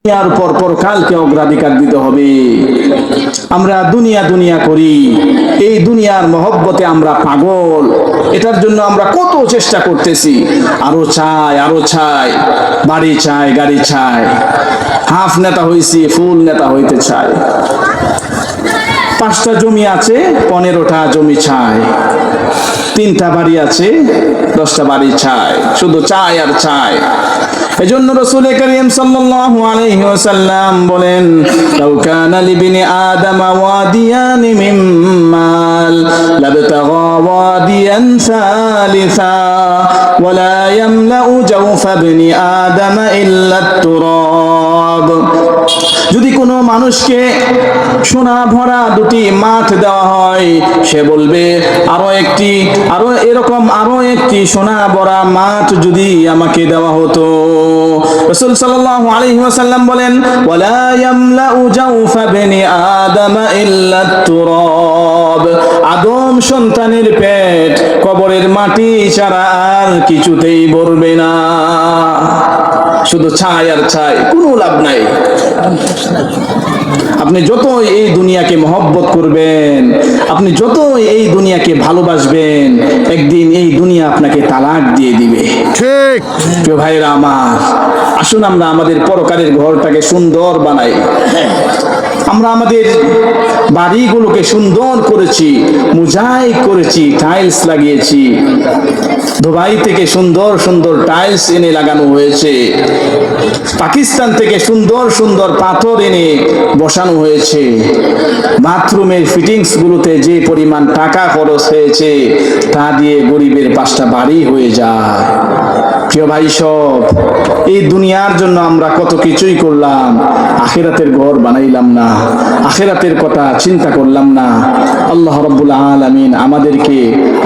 দুনিয়ার উপর পরকালকে অগ্রাধিকার দিতে হবে। আমরা দুনিয়া দুনিয়া করি, এই দুনিয়ার মহব্বতে আমরা পাগল। এটার জন্য আমরা কত চেষ্টা করতেছি, আরো চাই, আরো চাই, বাড়ি চাই, গাড়ি চাই, হাফ নেতা হইছি, ফুল নেতা হইতে চাই। 5টা জমি আছে, 15টা জমি চাই। 3টা বাড়ি আছে, 10টা বাড়ি চাই, শুধু চাই আর চাই। এজন্য রাসূল করিম সাল্লাল্লাহু আলাইহি ওয়াসাল্লাম বলেন, লাউ কানা লিবনি আদম ওয়াদিয়ান মিন মাল লাবতাগা ওয়াদিয়ান সালিসা ওয়ালা ইয়ামলাউ জাওফা ইবনি আদম ইল্লা তুরাব। যদি কোনো মানুষকে সোনা ভরা 2টি মাঠ দেওয়া হয়, সে বলবে আরো একটি সোনা ভরা মাঠ যদি আমাকে দেওয়া হতো। রাসূল সাল্লাল্লাহু আলাইহি ওয়াসাল্লাম বলেন, ওয়ালা ইয়ামলাউ জাওফা ইবনি আদম ইল্লা তুরাব। আদম সন্তানের পেট কবরের মাটি ছাড়া আর কিছুতেই ভরবে না। শুধু চাই আর চাই, কোনো লাভ নাই। আপনি যতই এই দুনিয়াকে মহব্বত করবেন, আপনি যতই এই দুনিয়াকে ভালোবাসবেন, একদিন এই দুনিয়া আপনাকে তালাক দিয়ে দিবে। ঠিক। প্রিয় ভাইরা আমার, আসুন আমরা আমাদের পরকালের ঘরটাকে সুন্দর বানাই। আমরা আমাদের বাড়িগুলোকে সুন্দর করেছি, মোজাইক করেছি, টাইলস লাগিয়েছি। দুবাই থেকে সুন্দর সুন্দর টাইলস এনে লাগানো হয়েছে, পাকিস্তান থেকে সুন্দর সুন্দর পাথর এনে বসানো হয়েছে। বাথরুমের ফিটিংস গুলোতে যে পরিমাণ টাকা খরচ হয়েছে, তা দিয়ে গরিবের 5টা বাড়ি হয়ে যায়। প্রিয় ভাই সব, এই দুনিয়ার জন্য আমরা কত কিছুই করলাম, আখিরাতের ঘর বানাইলাম না, আখিরাতের কথা চিন্তা করলাম না। আল্লাহ রাব্বুল আলামিন আমাদেরকে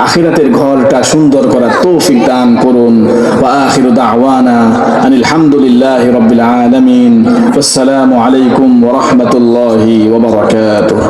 আখিরাতের ঘরটা সুন্দর করার তৌফিক দান করুন। ওয়া আখিরু দাওয়ানা আনিল হামদুলিল্লাহি রাব্বিল আলামিন। আসসালামু আলাইকুম ওয়া রাহমাতুল্লাহি ওয়া বারাকাতুহু।